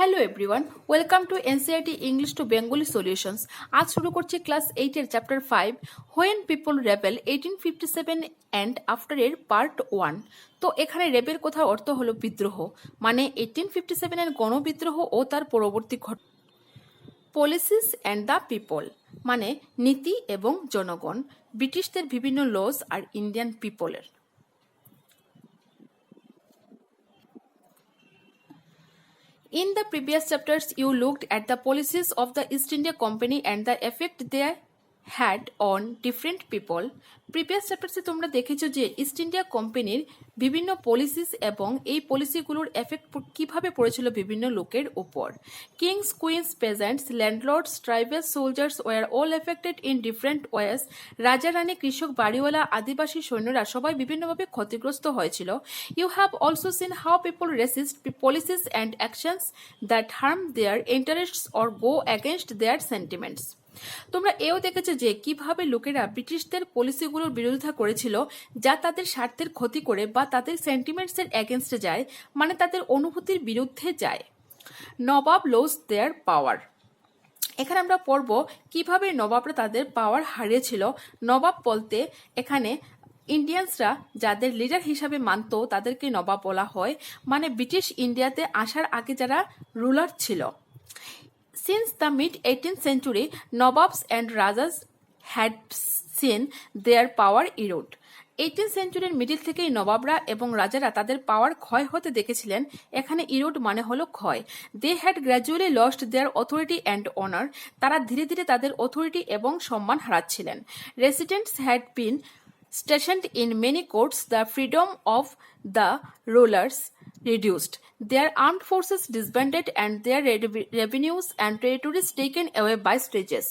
Hello everyone, welcome to NCERT English to Bengali solutions. আজ শুরু করছি class 8 chapter 5 when people rebel 1857 and after এর part 1। তো এখানে রেবেল কথার অর্থ হলো বিদ্রোহ, মানে 1857 এর গণবিদ্রোহ ও তার পরবর্তী ঘটনা। পলিসিস অ্যান্ড দ্য পিপল মানে নীতি এবং জনগণ, ব্রিটিশদের বিভিন্ন লস আর ইন্ডিয়ান পিপলের। In the previous chapters, you looked at the policies of the East India Company and the effect they had on different people. Previous চ্যাপ্টারসে তোমরা দেখেছো যে ইস্ট ইন্ডিয়া কোম্পানির বিভিন্ন পলিসিস এবং এই পলিসিগুলোর এফেক্ট কিভাবে পড়েছিল বিভিন্ন লোকের উপর। Kings, queens, peasants, landlords, tribal soldiers were all affected in different ways. রাজা রানী, কৃষক, বাড়িওয়ালা, আদিবাসী সৈন্যরা সবাই বিভিন্নভাবে ক্ষতিগ্রস্ত হয়েছিল। You have also seen how people resist policies and actions that harm their interests or go against their sentiments. তোমরা এও দেখেছো যে কিভাবে লোকেরা ব্রিটিশদের পলিসিগুলোর বিরোধিতা করেছিল, যা তাদের স্বার্থের ক্ষতি করে বা তাদের সেন্টিমেন্টসের এগেনস্টে যায়, মানে তাদের অনুভূতির বিরুদ্ধে যায়। নবাব লস দেয়ার পাওয়ার। এখানে আমরা পড়ব কিভাবে নবাবরা তাদের পাওয়ার হারিয়েছিল। নবাব বলতে এখানে ইন্ডিয়ানসরা যাদের লিডার হিসাবে মানত তাদেরকে নবাব বলা হয়, মানে ব্রিটিশ ইন্ডিয়াতে আসার আগে যারা রুলার ছিল। Since the mid-18th century, Nawabs and Rajas had seen their power erode. 18th সেঞ্চুরির মিডিল থেকেই নবাবরা এবং রাজারা তাদের পাওয়ার ক্ষয় হতে দেখেছিলেন। এখানে ইরোড মানে হলো ক্ষয়। They had gradually lost their authority and honour. তারা ধীরে ধীরে তাদের অথরিটি এবং সম্মান হারাচ্ছিলেন। Residents had been stationed in many courts, the freedom of the rulers reduced, their armed forces disbanded and their revenues and territories taken away by stages.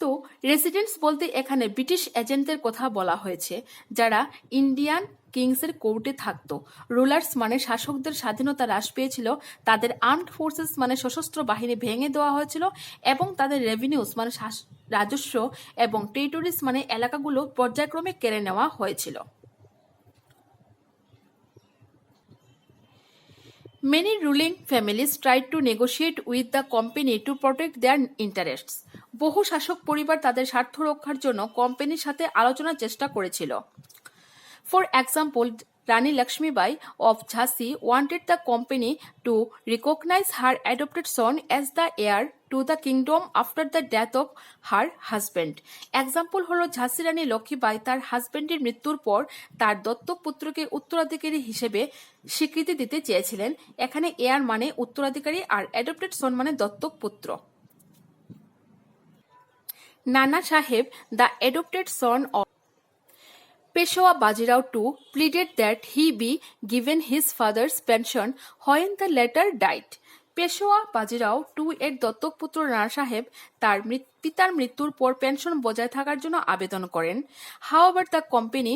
তো residents বলতে এখানে ব্রিটিশ এজেন্টদের কথা বলা হয়েছে, যারা ইন্ডিয়ান কিংসের কোর্টে থাকতো। রুলার্স মানে শাসকদের স্বাধীনতা হ্রাস পেয়েছিল, তাদের আর্মড ফোর্সেস মানে সশস্ত্র বাহিনী ভেঙে দেওয়া হয়েছিল, এবং তাদের রেভিনিউস মানে রাজস্ব এবং টেরিটরিজ মানে এলাকাগুলো পর্যায়ক্রমে কেড়ে নেওয়া হয়েছিল। Many ruling families tried to negotiate with the company to protect their interests. বহু শাসক পরিবার তাদের স্বার্থ রক্ষার জন্য কোম্পানির সাথে আলোচনার চেষ্টা করেছিল। For example, Rani Lakshmibai of Jhansi wanted the company to recognize her adopted son as the heir to the kingdom after the death of her husband. Example হলো ঝাঁসি রানী লক্ষ্মীবাই তার হাজবেন্ডের মৃত্যুর পর তার দত্তক পুত্রকে উত্তরাধিকারী হিসেবে স্বীকৃতি দিতে চেয়েছিলেন। এখানে এয়ার মানে উত্তরাধিকারী আর অ্যাডপ্টেড সন মানে দত্তক পুত্র। নানা সাহেব, the adopted son of Peshwa Bajirao II, pleaded that he be given his father's pension when the latter died. Peshwa Bajirao two এর দত্তক পুত্র রানা সাহেব তার পিতার মৃত্যুর পর পেনশন বজায় থাকার জন্য আবেদন করেন। However, the company,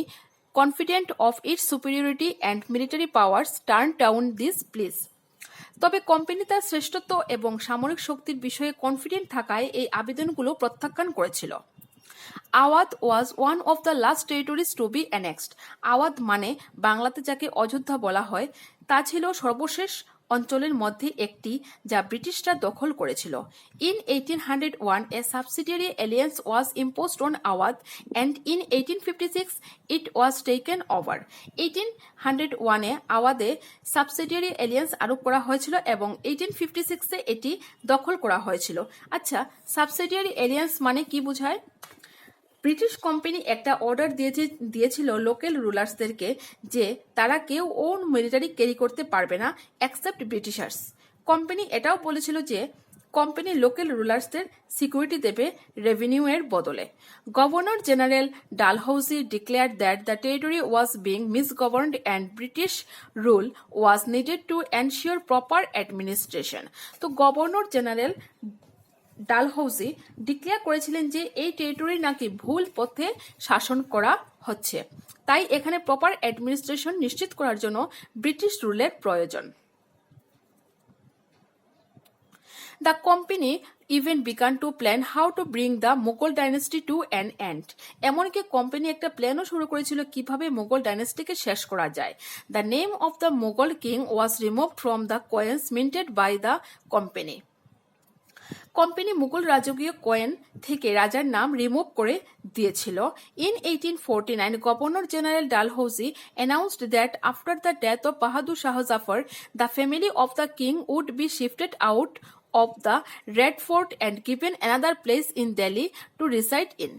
confident of its superiority and military powers, turned down this plea. তবে কোম্পানি তার শ্রেষ্ঠত্ব এবং সামরিক শক্তির বিষয়ে কনফিডেন্ট থাকায় এই আবেদনগুলো প্রত্যাখ্যান করেছিল। Awadh was one of the last territories to be annexed. Awadh মানে বাংলাতে যাকে অযোধ্যা বলা হয়, তা ছিল সর্বশেষ অঞ্চলের মধ্যে একটি যা ব্রিটিশরা দখল করেছিল। In 1801 a subsidiary alliance was imposed on Awadh and in 1856 it was taken over. 1801 এ আওয়াধে সাবসিডিয়ারি এলিয়েন্স আরোপ করা হয়েছিল এবং 1856 এ এটি দখল করা হয়েছিল। আচ্ছা, সাবসিডিয়ারি এলিয়েন্স মানে কি বোঝায়? ব্রিটিশ কোম্পানি একটা অর্ডার দিয়েছিল লোকাল রুলার্সদেরকে যে তারা কেউ ওন মিলিটারি ক্যারি করতে পারবে না এক্সেপ্ট ব্রিটিশার্স। কোম্পানি এটাও বলেছিল যে কোম্পানি লোকাল রুলার্সদের সিকিউরিটি দেবে রেভিনিউ এর বদলে। Governor general Dalhousie declared that the territory was being misgoverned and British rule was needed to ensure proper administration. তো গভর্নর জেনারেল ডালহৌসি ডিক্লেয়ার করেছিলেন যে এই টেরিটরি নাকি ভুল পথে শাসন করা হচ্ছে, তাই এখানে প্রপার অ্যাডমিনিস্ট্রেশন নিশ্চিত করার জন্য ব্রিটিশ রুলের প্রয়োজন। The company even began to plan how to bring the Mughal dynasty to an end. এমনকি কোম্পানি একটা প্ল্যানও শুরু করেছিল কিভাবে মুঘল ডাইনেস্টিকে শেষ করা যায়। The name of the Mughal king was removed from the coins minted by the company. Company Mughal রাজকীয় coin থেকে রাজার নাম রিমুভ করে দিয়েছিল। In 1849, governor general Dalhousie announced that after the death of Bahadur Shah Zafar, the family of the king would be shifted out of the Red Fort and given another place in Delhi to reside in.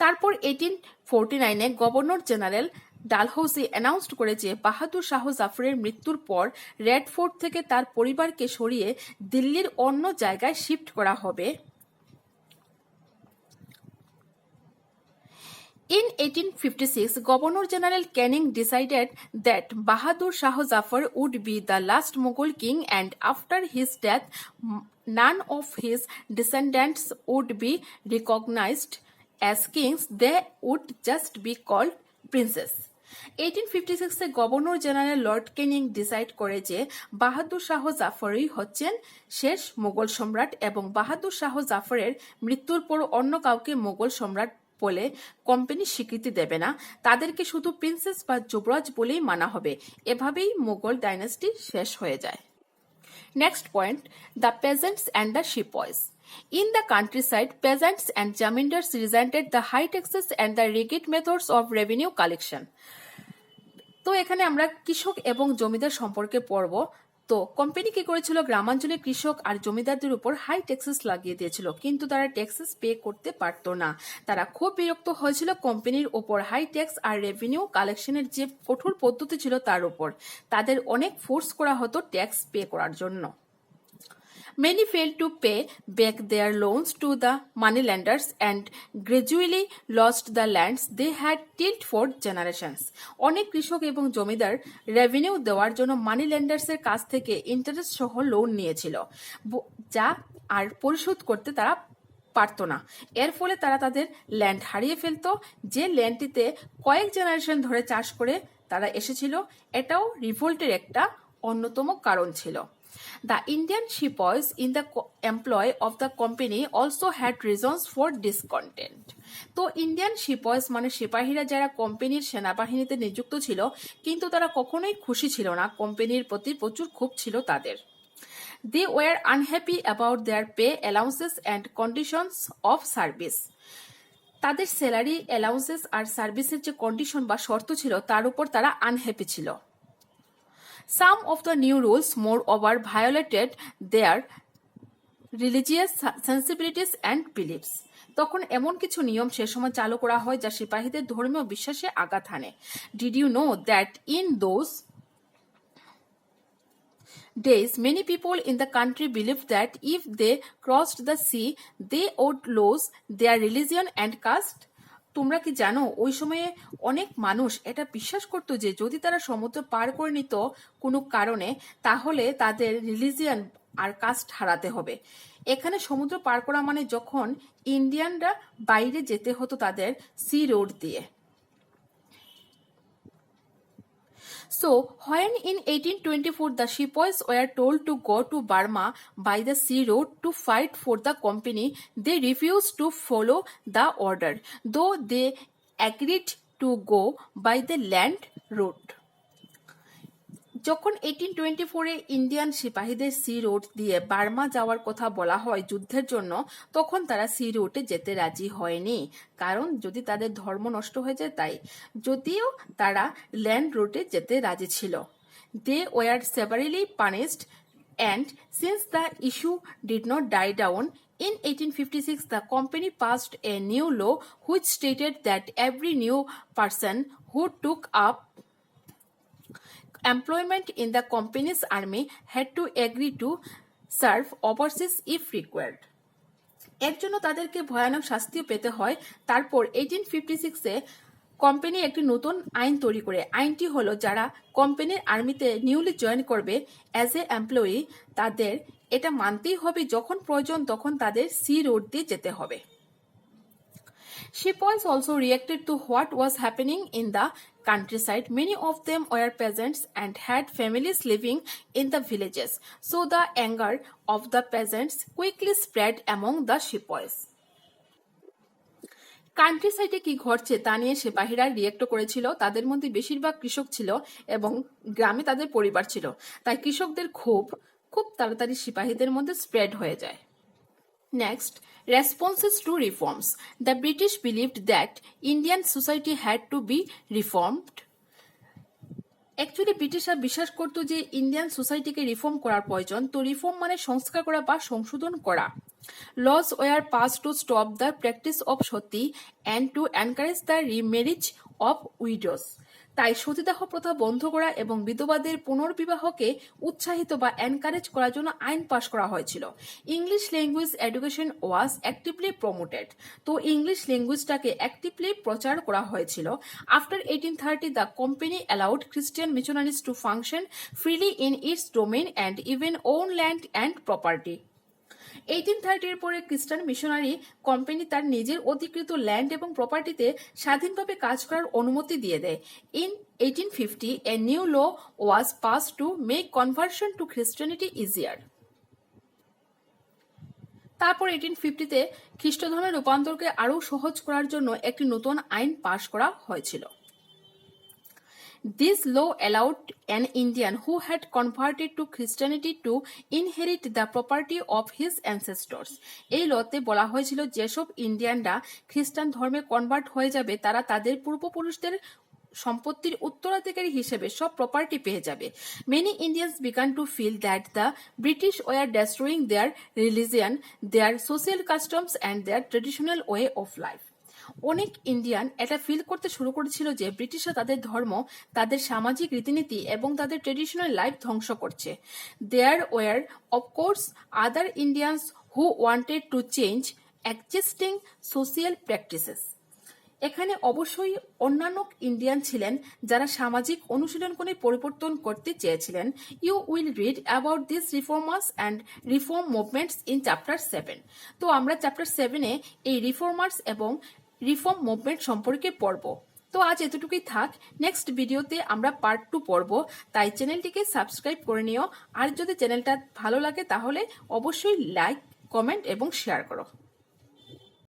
তারপর 1849-এ governor general Dalhousie announced করে যে বাহাদুর শাহ জাফরের মৃত্যুর পর red fort থেকে তার পরিবারকে সরিয়ে দিল্লির অন্য জায়গায় শিফট করা হবে। In 1856, Governor General Canning decided that Bahadur Shah Zafar would be the last Mughal king, and after his death, none of his descendants would be recognized as kings. They would just be called princes. 1856-এ governor general Lord Canning decide করে যে বাহাদুর শাহ জাফরই হচ্ছেন শেষ মোগল সম্রাট এবং বাহাদুর শাহ জাফরের মৃত্যুর পর অন্য কাউকে মোগল সম্রাট বলে কোম্পানি স্বীকৃতি দেবে না, তাদেরকে শুধু প্রিন্সেস বা যুবরাজ বলেই মানা হবে। এভাবেই মোগল ডাইনেস্টি শেষ হয়ে যায়। Next point, the peasants and the sepoys. In the countryside, peasants and zamindars resented the high taxes and the rigid methods of revenue collection. তো এখানে আমরা কৃষক এবং জমিদার সম্পর্কে পড়ব। তো কোম্পানি কি করেছিল, গ্রামাঞ্চলে কৃষক আর জমিদারদের উপর হাই ট্যাক্সেস লাগিয়ে দিয়েছিল, কিন্তু তারা ট্যাক্সেস পে করতে পারতো না। তারা খুব বিরক্ত হয়েছিল কোম্পানির উপর হাই ট্যাক্স আর রেভিনিউ কালেকশনের যে কঠোর পদ্ধতি ছিল তার উপর। তাদের অনেক ফোর্স করা হতো ট্যাক্স পে করার জন্য। Many failed to pay back their loans to the moneylenders and gradually lost the lands they had tilled for generations. অনেক কৃষক এবং জমিদার রেভিনিউ দেওয়ার জন্য মানি লেন্ডার্সের কাছ থেকে ইন্টারেস্ট সহ লোন নিয়েছিল, যা আর পরিশোধ করতে তারা পারত না। এর ফলে তারা তাদের ল্যান্ড হারিয়ে ফেলত, যে ল্যান্ডটিতে কয়েক জেনারেশন ধরে চাষ করে তারা এসেছিল। এটাও রিভোল্টের একটা অন্যতম কারণ ছিল। The Indian sepoys in the employ of the company also had reasons for discontent. তো ইন্ডিয়ান সিপয়েস মানে সিপাহীরা যারা কোম্পানির সেনাবাহিনীতে নিযুক্ত ছিল, কিন্তু তারা কখনোই খুশি ছিল না, কোম্পানির প্রতি প্রচুর ক্ষোভ ছিল তাদের। They were unhappy about their pay allowances and conditions of service. তাদের স্যালারি অ্যালাউন্সেস আর সার্ভিসের যে কন্ডিশন বা শর্ত ছিল তার উপর তারা আনহ্যাপি ছিল। Some of the new rules, moreover, violated their religious sensibilities and beliefs. তখন এমন কিছু নিয়ম সে সময় চালু করা হয় যা সিপাহীদের ধর্মীয় বিশ্বাসে আঘাত হানে। Did you know that in those days many people in the country believed that if they crossed the sea, they would lose their religion and caste? তোমরা কি জানো ওই সময়ে অনেক মানুষ এটা বিশ্বাস করতো যে যদি তারা সমুদ্র পার করে নিত কোনো কারণে, তাহলে তাদের রিলিজিয়ান আর কাস্ট হারাতে হবে। এখানে সমুদ্র পার করা মানে যখন ইন্ডিয়ানরা বাইরে যেতে হতো তাদের সি রোড দিয়ে। So, when in 1824 the sepoys were told to go to Burma by the sea road to fight for the company, they refused to follow the order, though they agreed to go by the land route. যখন 1824-এ Indian সিপাহীদের C road দিয়ে Burma যাওয়ার কথা বলা হয় যুদ্ধের জন্য, তখন তারা সি রুটে যেতে রাজি হয়নি, কারণ যদি তাদের ধর্ম নষ্ট হয়ে যায় তাই। যদিও তারা ল্যান্ড রুটে যেতে রাজি ছিল। They were severely punished and since the issue did not die down, in 1856 the company passed a new law which stated that every new person who took up employment in the company's army had to agree to serve overseas if required. এর জন্য তাদেরকে ভয়ানক শাস্তিও পেতে হয়। তারপর 1856-এ company একটি নতুন আইন তৈরি করে। আইনটি হলো যারা কোম্পানির আর্মিতে নিউলি জয়েন করবে অ্যাজ এ এমপ্লয়ি, তাদের এটা মানতেই হবে যখন প্রয়োজন তখন তাদের সি রোড দিয়ে যেতে হবে। Sepoys also reacted to what was happening in the countryside. Many of them were peasants and had families living in the villages. So the anger of the peasants quickly spread among the sepoys. Country সাইডে কি ঘটছে তা নিয়ে সিপাহীরা react করেছিল। তাদের মধ্যে বেশিরভাগ কৃষক ছিল এবং গ্রামে তাদের পরিবার ছিল, তাই কৃষকদের ক্ষোভ খুব তাড়াতাড়ি সিপাহীদের মধ্যে স্প্রেড হয়ে যায়। Next, responses to reforms. The British believed that Indian society had to be reformed. Actually ব্রিটিশরা বিশ্বাস করতো যে ইন্ডিয়ান সোসাইটিকে রিফর্ম করার প্রয়োজন। তো রিফর্ম মানে সংস্কার করা বা সংশোধন করা। Laws were passed to stop the practice of Sati and to encourage the remarriage of widows. তাই সতীদাহ প্রথা বন্ধ করা এবং বিধবাদের পুনর্বিবাহকে উৎসাহিত বা এনকারেজ করার জন্য আইন পাশ করা হয়েছিল। English language education was actively promoted. তো ইংলিশ ল্যাঙ্গুয়েজটাকে অ্যাক্টিভলি প্রচার করা হয়েছিল। After 1830 the company allowed Christian missionaries to function freely in its domain and even own land and property. 1830 পরে খ্রিস্টান মিশনারি কোম্পানি তার নিজের অধিকৃত ল্যান্ড এবং প্রপার্টিতে স্বাধীনভাবে কাজ করার অনুমতি দিয়ে দেয়। ইন 1850 এ new law was passed to make conversion to Christianity easier. তারপর 1850-তে খ্রিস্ট ধর্মের রূপান্তরকে আরও সহজ করার জন্য একটি নতুন আইন পাশ করা হয়েছিল। This law allowed an Indian who had converted to Christianity to inherit the property of his ancestors. এই লতে বলা হয়েছিল যেসব ইন্ডিয়ানরা খ্রিস্টান ধর্মে কনভার্ট হয়ে যাবে তারা তাদের পূর্বপুরুষদের সম্পত্তির উত্তরাধিকারী হিসেবে সব প্রপার্টি পেয়ে যাবে। Many Indians began to feel that the British were destroying their religion, their social customs and their traditional way of life. অনেক ইন্ডিয়ান এটা ফিল করতে শুরু করেছিল যে ব্রিটিশরা তাদের ধর্ম, তাদের সামাজিক রীতিনীতি এবং তাদের ট্রেডিশনাল লাইফ ধ্বংস করছে। There were of course other Indians who wanted to change existing social practices. এখানে অবশ্যই অন্যান্য ইন্ডিয়ান ছিলেন যারা সামাজিক অনুশীলন করে পরিবর্তন করতে চেয়েছিলেন। You will read about this reformers and reform movements in chapter 7। তো আমরা চ্যাপ্টার 7-এ এই রিফর্মার্স এবং রিফর্ম মুভমেন্ট সম্পর্কে পড়ব। তো আজ এতটুকুই থাক। নেক্সট ভিডিওতে আমরা পার্ট 2 পড়ব, তাই চ্যানেলটিকে সাবস্ক্রাইব করে নিও। আর যদি চ্যানেলটা ভালো লাগে তাহলে অবশ্যই লাইক, কমেন্ট এবং শেয়ার করো।